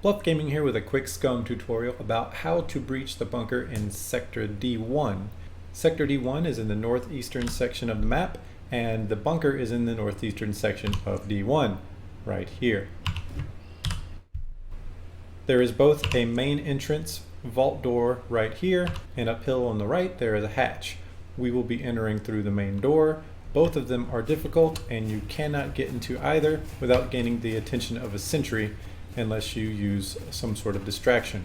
BLUF Gaming here with a quick SCUM tutorial about how to breach the bunker in Sector D1. Sector D1 is in the northeastern section of the map, and the bunker is in the northeastern section of D1, right here. There is both a main entrance vault door right here, and uphill on the right there is a hatch. We will be entering through the main door. Both of them are difficult, and you cannot get into either without gaining the attention of a sentry unless you use some sort of distraction.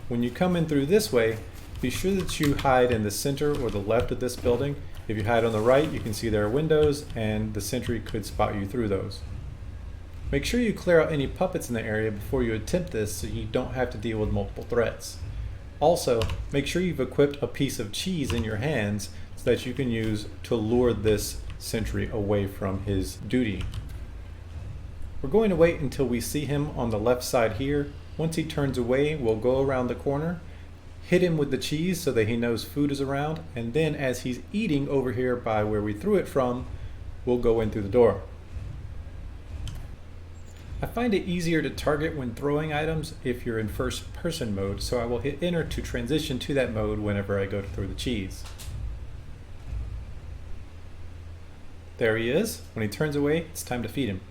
When you come in through this way, be sure that you hide in the center or the left of this building. If you hide on the right, you can see there are windows and the sentry could spot you through those. Make sure you clear out any puppets in the area before you attempt this so you don't have to deal with multiple threats. Also, make sure you've equipped a piece of cheese in your hands so that you can use to lure this sentry away from his duty. We're going to wait until we see him on the left side here. Once he turns away, we'll go around the corner, hit him with the cheese so that he knows food is around, and then as he's eating over here by where we threw it from, we'll go in through the door. I find it easier to target when throwing items if you're in first person mode, so I will hit enter to transition to that mode whenever I go to throw the cheese. There he is. When he turns away, it's time to feed him.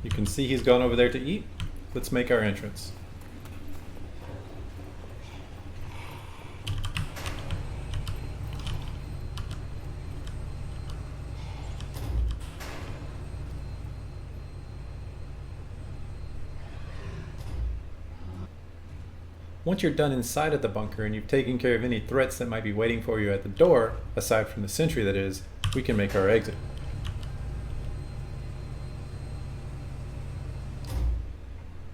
You can see he's gone over there to eat. Let's make our entrance. Once you're done inside of the bunker and you've taken care of any threats that might be waiting for you at the door, aside from the sentry that is, we can make our exit.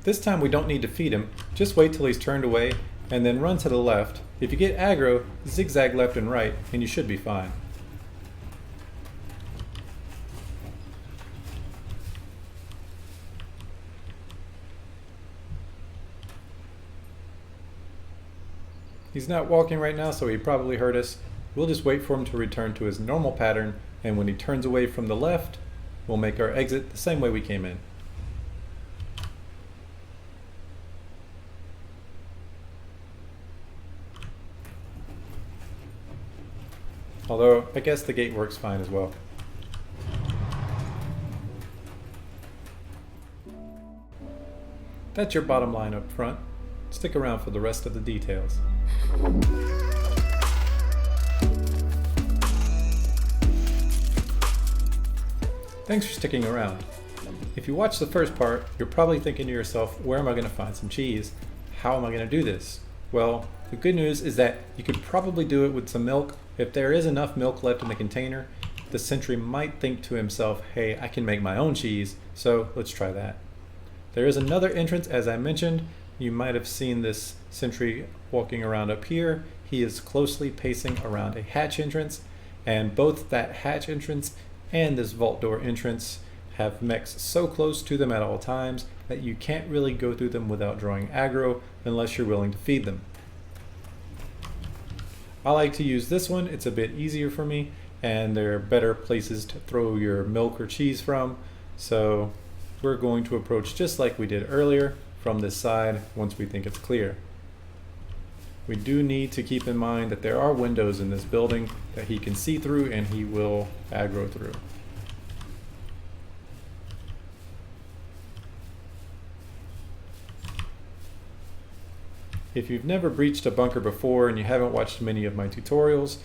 This time we don't need to feed him, just wait till he's turned away and then run to the left. If you get aggro, zigzag left and right and you should be fine. He's not walking right now, so he probably heard us. We'll just wait for him to return to his normal pattern, and when he turns away from the left, we'll make our exit the same way we came in. Although, I guess the gate works fine as well. That's your bottom line up front. Stick around for the rest of the details. Thanks for sticking around. If you watched the first part, you're probably thinking to yourself, where am I going to find some cheese? How am I going to do this? Well, the good news is that you could probably do it with some milk. If there is enough milk left in the container, the sentry might think to himself, hey, I can make my own cheese, so let's try that. There is another entrance, as I mentioned. You might have seen this sentry walking around up here. He is closely pacing around a hatch entrance, and both that hatch entrance and this vault door entrance have mechs so close to them at all times that you can't really go through them without drawing aggro unless you're willing to feed them. I like to use this one. It's a bit easier for me, and there are better places to throw your milk or cheese from, so we're going to approach just like we did earlier from this side once we think it's clear. We do need to keep in mind that there are windows in this building that he can see through and he will aggro through. If you've never breached a bunker before and you haven't watched many of my tutorials,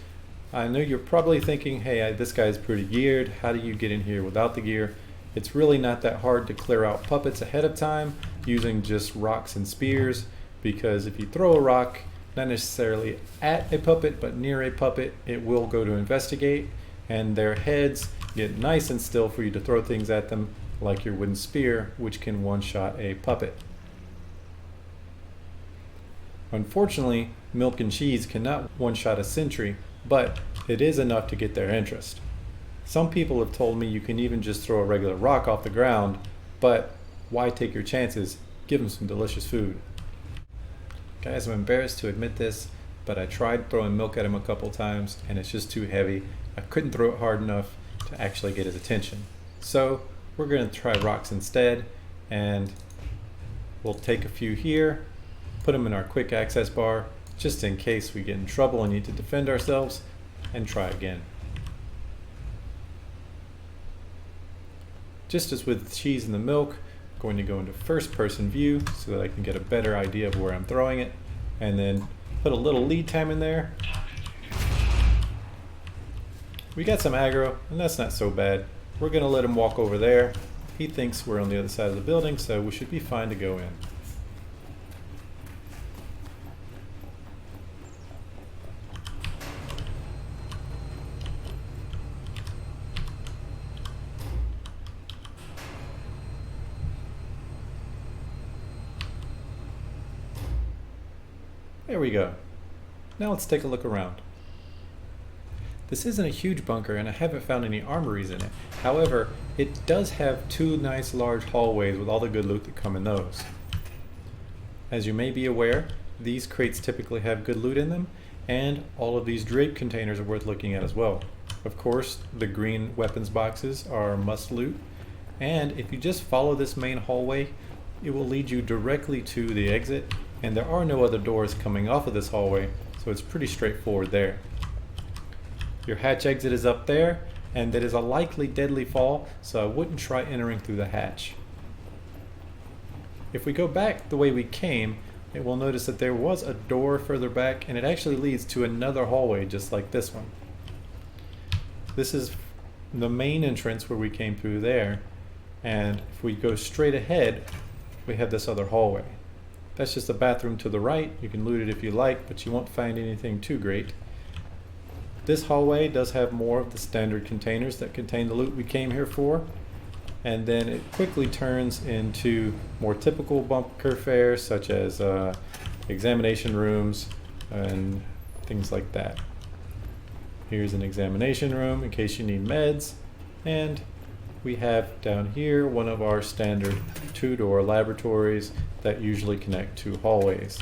I know you're probably thinking, hey, this guy's pretty geared. How do you get in here without the gear? It's really not that hard to clear out puppets ahead of time using just rocks and spears, because if you throw a rock, not necessarily at a puppet, but near a puppet, it will go to investigate, and their heads get nice and still for you to throw things at them, like your wooden spear, which can one-shot a puppet. Unfortunately, milk and cheese cannot one-shot a sentry, but it is enough to get their interest. Some people have told me you can even just throw a regular rock off the ground, but why take your chances? Give them some delicious food. Guys, I'm embarrassed to admit this, but I tried throwing milk at him a couple times and it's just too heavy. I couldn't throw it hard enough to actually get his attention. So we're going to try rocks instead, and we'll take a few here, put them in our quick access bar, just in case we get in trouble and need to defend ourselves, and try again. Just as with the cheese and the milk, I'm going to go into first person view so that I can get a better idea of where I'm throwing it, and then put a little lead time in there. We got some aggro, and that's not so bad. We're going to let him walk over there. He thinks we're on the other side of the building, so we should be fine to go in. There we go. Now let's take a look around. This isn't a huge bunker and I haven't found any armories in it. However, it does have two nice large hallways with all the good loot that come in those. As you may be aware, these crates typically have good loot in them, and all of these drape containers are worth looking at as well. Of course, the green weapons boxes are must loot, and if you just follow this main hallway, it will lead you directly to the exit, and there are no other doors coming off of this hallway, so it's pretty straightforward there. Your hatch exit is up there, and that is a likely deadly fall, so I wouldn't try entering through the hatch. If we go back the way we came, it will notice that there was a door further back, and it actually leads to another hallway just like this one. This is the main entrance where we came through there, and if we go straight ahead, we have this other hallway. That's just a bathroom to the right. You can loot it if you like, but you won't find anything too great. This hallway does have more of the standard containers that contain the loot we came here for, and then it quickly turns into more typical bunker fare, such as examination rooms and things like that. Here's an examination room in case you need meds, and we have down here one of our standard two-door laboratories that usually connect to hallways.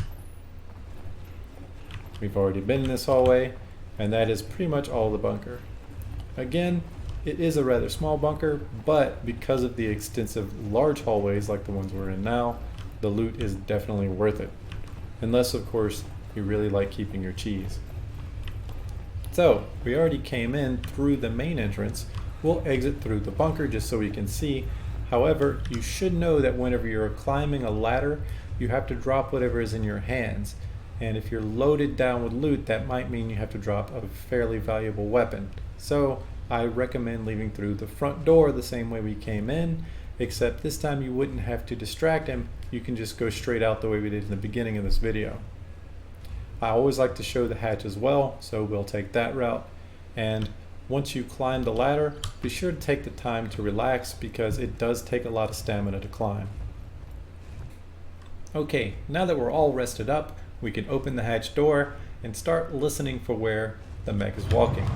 We've already been in this hallway, and that is pretty much all the bunker. Again, it is a rather small bunker, but because of the extensive large hallways like the ones we're in now, the loot is definitely worth it. Unless, of course, you really like keeping your cheese. So, we already came in through the main entrance. We'll exit through the bunker just so we can see. However, you should know that whenever you're climbing a ladder, you have to drop whatever is in your hands. And if you're loaded down with loot, that might mean you have to drop a fairly valuable weapon. So I recommend leaving through the front door the same way we came in, except this time you wouldn't have to distract him. You can just go straight out the way we did in the beginning of this video. I always like to show the hatch as well, so we'll take that route. And once you climb the ladder, be sure to take the time to relax because it does take a lot of stamina to climb. Okay, now that we're all rested up, we can open the hatch door and start listening for where the mech is walking.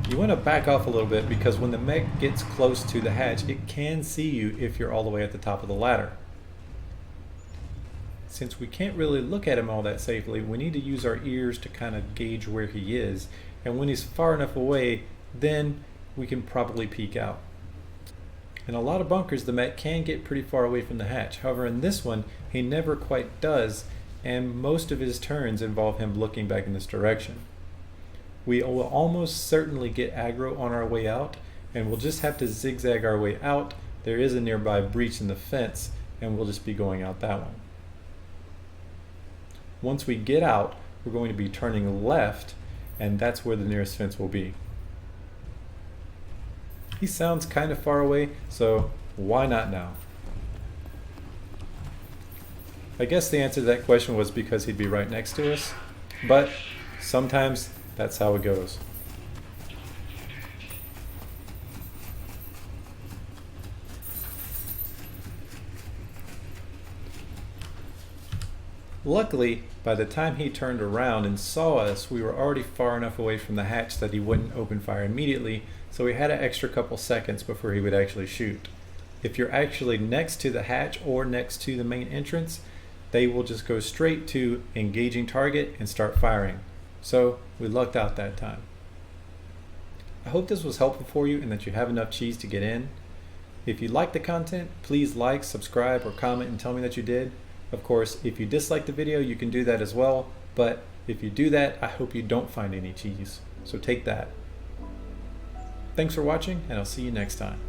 You want to back off a little bit because when the mech gets close to the hatch, it can see you if you're all the way at the top of the ladder. Since we can't really look at him all that safely, we need to use our ears to kind of gauge where he is, and when he's far enough away, then we can probably peek out. In a lot of bunkers, the mech can get pretty far away from the hatch. However, in this one, he never quite does, and most of his turns involve him looking back in this direction. We will almost certainly get aggro on our way out, and we'll just have to zigzag our way out. There is a nearby breach in the fence, and we'll just be going out that one. Once we get out, we're going to be turning left, and that's where the nearest fence will be. He sounds kind of far away, so why not now? I guess the answer to that question was because he'd be right next to us, but sometimes that's how it goes. Luckily, by the time he turned around and saw us, we were already far enough away from the hatch that he wouldn't open fire immediately, so we had an extra couple seconds before he would actually shoot. If you're actually next to the hatch or next to the main entrance, they will just go straight to engaging target and start firing. So we lucked out that time. I hope this was helpful for you and that you have enough cheese to get in. If you like the content, please like, subscribe, or comment and tell me that you did. Of course, if you dislike the video, you can do that as well, but if you do that, I hope you don't find any cheese. So take that. Thanks for watching, and I'll see you next time.